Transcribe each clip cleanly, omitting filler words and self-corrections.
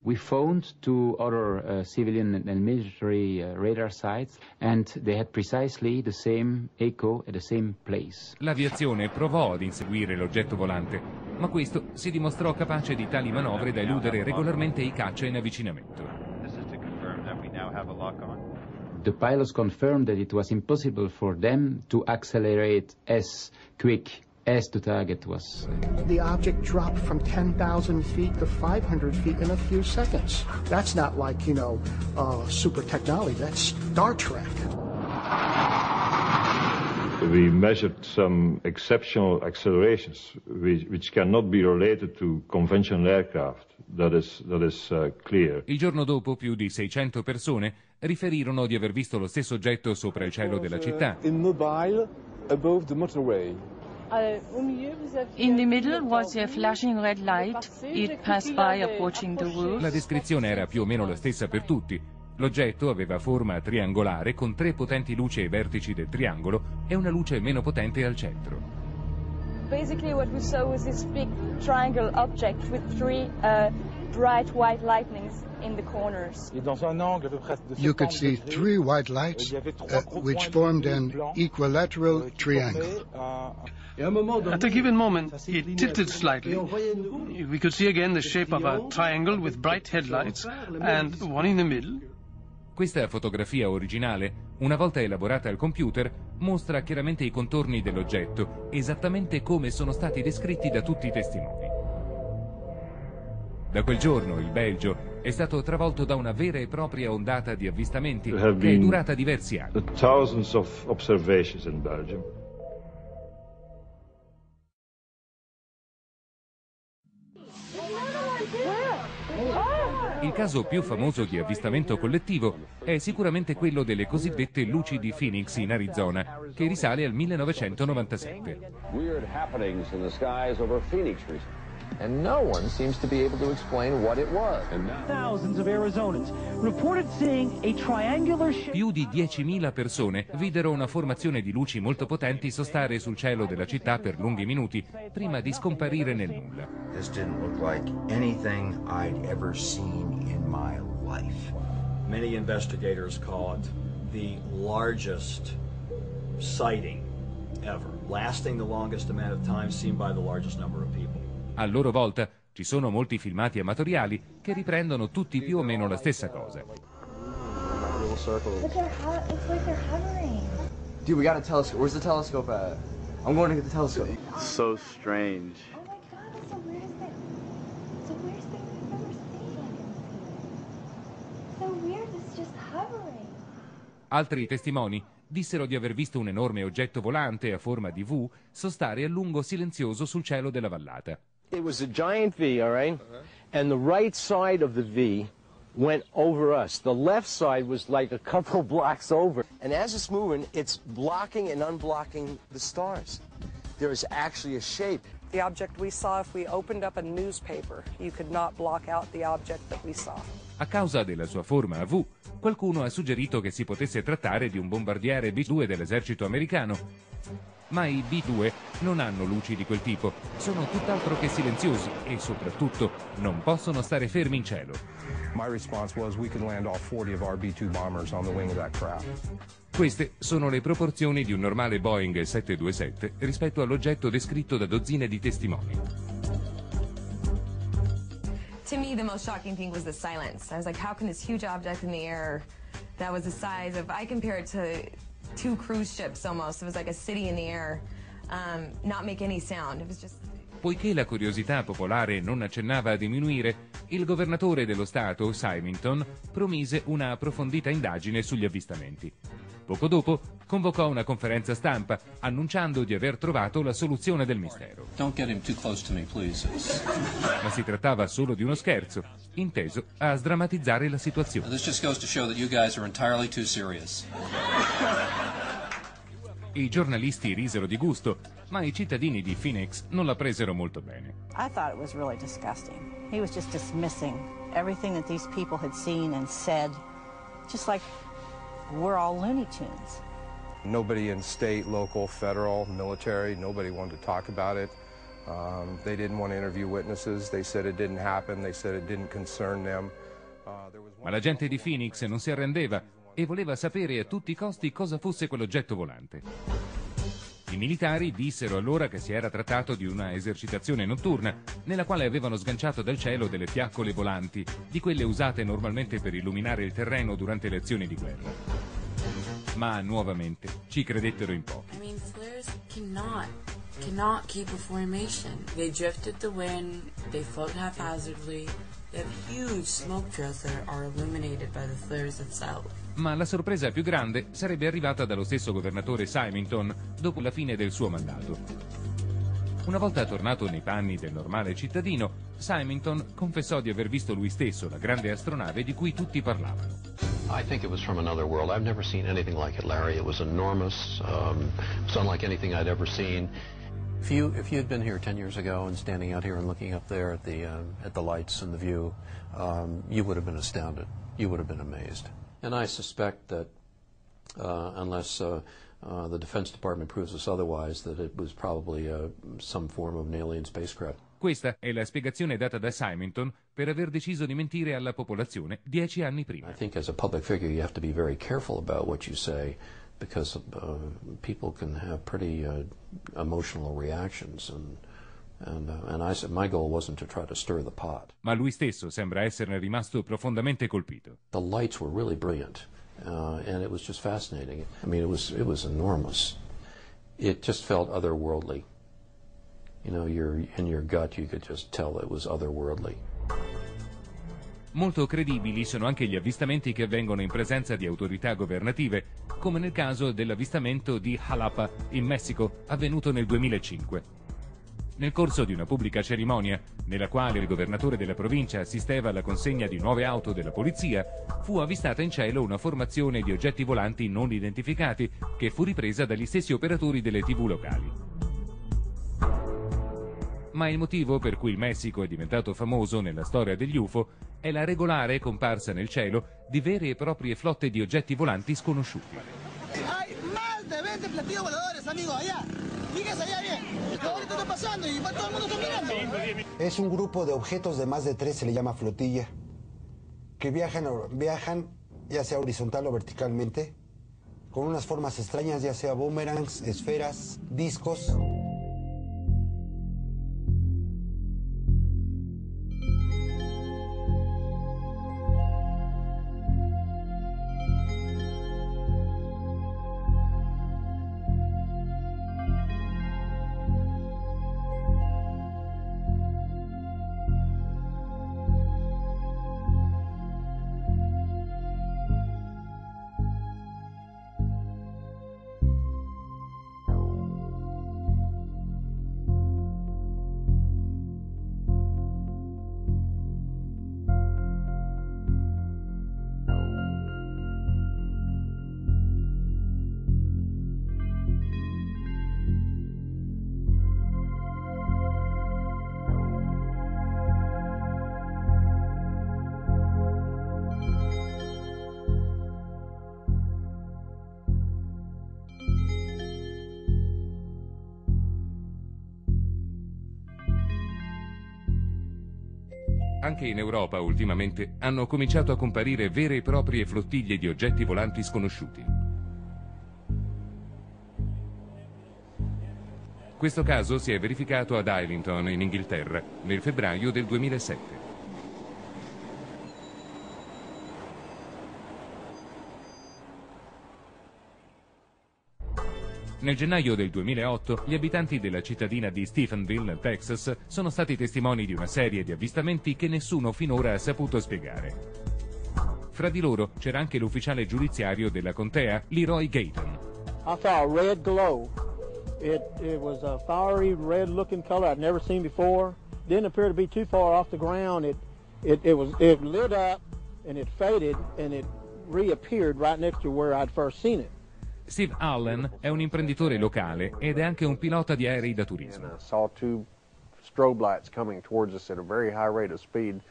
We phoned to other civilian and military radar sites and they had precisely the same echo at the same place. L'aviazione provò ad inseguire l'oggetto volante, ma questo si dimostrò capace di tali manovre da eludere regolarmente i caccia in avvicinamento. The pilots confirmed that it was impossible for them to accelerate as quick as the target was. The object dropped from 10,000 feet to 500 feet in a few seconds. That's not like, super technology. That's Star Trek. We measured some exceptional accelerations which cannot be related to conventional aircraft. That is clear. Il giorno dopo più di 600 persone riferirono di aver visto lo stesso oggetto sopra il cielo della città. Immobile above the motorway. In the middle was a flashing red light. It passed by approaching the roof. La descrizione era più o meno la stessa per tutti. L'oggetto aveva forma triangolare con 3 potenti luci ai vertici del triangolo e una luce meno potente al centro. Basically what we saw was this big triangle object with 3 bright white lightnings in the corners. You could see 3 white lights which formed an equilateral triangle. At a given moment, it tilted slightly. We could see again the shape of a triangle with bright headlights and one in the middle. Questa fotografia originale, una volta elaborata al computer, mostra chiaramente i contorni dell'oggetto, esattamente come sono stati descritti da tutti i testimoni. Da quel giorno il Belgio è stato travolto da una vera e propria ondata di avvistamenti che è durata diversi anni. Thousands of observations in Belgium. Il caso più famoso di avvistamento collettivo è sicuramente quello delle cosiddette luci di Phoenix in Arizona, che risale al 1997. Weird happenings in the skies over Phoenix recently. And no one seems to be able to explain what it was. Thousands of Arizonans reported seeing a triangular shape. Più di 10.000 persone videro una formazione di luci molto potenti sostare sul cielo della città per lunghi minuti, prima di scomparire nel nulla. This didn't look like anything I'd ever seen in my life. Many investigators call it the largest sighting ever, lasting the longest amount of time seen by the largest number of people. A loro volta ci sono molti filmati amatoriali che riprendono tutti più o meno la stessa cosa. It's like they're hovering. Dude, we got a telescope. Where's the telescope at? I'm going to get the telescope. So strange. Oh my god, it's the weirdest thing. It's the weirdest thing I've ever seen. It's so weird, it's just hovering. Altri testimoni dissero di aver visto un enorme oggetto volante a forma di V sostare a lungo silenzioso sul cielo della vallata. It was a giant V, all right? And the right side of the V went over us. The left side was like a couple blocks over. And as it's moving, it's blocking and unblocking the stars. There is actually a shape. The object we saw, if we opened up a newspaper, you could not block out the object that we saw. A causa della sua forma a V, qualcuno ha suggerito che si potesse trattare di un bombardiere B-2 dell'esercito americano. Ma i B-2 non hanno luci di quel tipo, sono tutt'altro che silenziosi e soprattutto non possono stare fermi in cielo. My response was we could land all 40 of our B-2 bombers on the wing of that craft. Queste sono le proporzioni di un normale Boeing 727 rispetto all'oggetto descritto da dozzine di testimoni. To me, the most shocking thing was the silence. I was like, how can this huge object in the air that was the size of, I compare it to 2 cruise ships almost, it was like a city in the air, not make any sound. It was just... Poiché la curiosità popolare non accennava a diminuire, il governatore dello stato, Symington, promise una approfondita indagine sugli avvistamenti. Poco dopo convocò una conferenza stampa annunciando di aver trovato la soluzione del mistero. Don't get him too close to me, please. Ma si trattava solo di uno scherzo, inteso a sdrammatizzare la situazione. This just goes to show that you guys are entirely too serious. I giornalisti risero di gusto, ma i cittadini di Phoenix non la presero molto bene. I thought it was really disgusting. He was just dismissing everything that these people had seen and said, just like we're all Looney Tunes. Nobody in state, local, federal, military, nobody wanted to talk about it. They didn't want to interview witnesses. They said it didn't happen. They said it didn't concern them. Ma la gente di Phoenix non si arrendeva e voleva sapere a tutti i costi cosa fosse quell'oggetto volante. I militari dissero allora che si era trattato di una esercitazione notturna nella quale avevano sganciato dal cielo delle fiaccole volanti, di quelle usate normalmente per illuminare il terreno durante le azioni di guerra. Ma nuovamente ci credettero in pochi. I mean, flares cannot keep a formation. They drift with the wind, they float haphazardly. They have huge smoke trails that are illuminated by the flares itself. Ma la sorpresa più grande sarebbe arrivata dallo stesso governatore Symington dopo la fine del suo mandato. Una volta tornato nei panni del normale cittadino, Symington confessò di aver visto lui stesso la grande astronave di cui tutti parlavano. I think it was from another world. I've never seen anything like it, Larry. It was enormous. It was unlike anything I'd ever seen. If you had been here 10 years ago and standing out here and looking up there at the lights and the view, you would have been astounded. You would have been amazed. And I suspect that unless the Defense Department proves us otherwise, that it was probably some form of an alien spacecraft. Questa è la spiegazione data da Symington per aver deciso di mentire alla popolazione 10 anni prima. I think as a public figure you have to be very careful about what you say, because people can have pretty emotional reactions, and I said my goal wasn't to try to stir the pot. Ma lui stesso sembra esserne rimasto profondamente colpito. The lights were really brilliant, and it was just fascinating. I mean, it was enormous. It just felt otherworldly. You know, in your gut you could just tell it was otherworldly. Molto credibili sono anche gli avvistamenti che avvengono in presenza di autorità governative, come nel caso dell'avvistamento di Jalapa, in Messico, avvenuto nel 2005. Nel corso di una pubblica cerimonia, nella quale il governatore della provincia assisteva alla consegna di nuove auto della polizia, fu avvistata in cielo una formazione di oggetti volanti non identificati, che fu ripresa dagli stessi operatori delle TV locali. Ma il motivo per cui il Messico è diventato famoso nella storia degli UFO è la regolare comparsa nel cielo di vere e proprie flotte di oggetti volanti sconosciuti. Hay más de 20 platillos voladores, amigo, allá. Fíjese allá bien. Yo ahorita estoy pasando y todo el mundo está mirando. Es un grupo de objetos de más de 3, se le llama flotilla, que viajan ya sea horizontal o verticalmente, con unas formas extrañas, ya sea boomerangs, esferas, discos. Anche in Europa ultimamente hanno cominciato a comparire vere e proprie flottiglie di oggetti volanti sconosciuti. Questo caso si è verificato ad Islington, in Inghilterra, nel febbraio del 2007. Nel gennaio del 2008 gli abitanti della cittadina di Stephenville, nel Texas, sono stati testimoni di una serie di avvistamenti che nessuno finora ha saputo spiegare. Fra di loro c'era anche l'ufficiale giudiziario della contea, Leroy Gayton. I saw a red glow. It was a fiery red looking color I'd never seen before. Didn't appear to be too far off the ground. It lit up and it faded and it reappeared right next to where I'd first seen it. Steve Allen è un imprenditore locale ed è anche un pilota di aerei da turismo. I saw two strobe lights coming towards us at a very high rate of speed.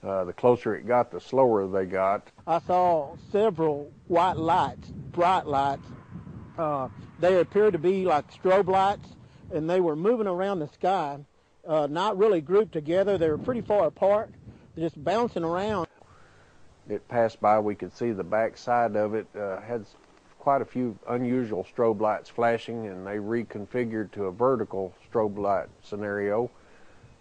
The closer it got, the slower they got. I saw several white lights, bright lights. They appeared to be like strobe lights, and they were moving around the sky not really grouped together. They were pretty far apart, just bouncing around. It passed by. We could see the back side of it had quite a few unusual strobe lights flashing, and they reconfigured to a vertical strobe light scenario,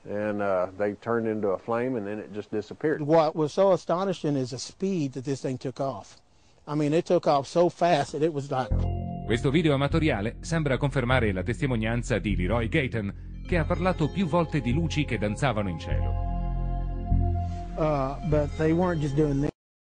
and they turned into a flame, and then it just disappeared. What was so astonishing is the speed that this thing took off. I mean, it took off so fast that it was like... Questo video amatoriale sembra confermare la testimonianza di Leroy Gaten, che ha parlato più volte di luci che danzavano in cielo. But they weren't just doing this.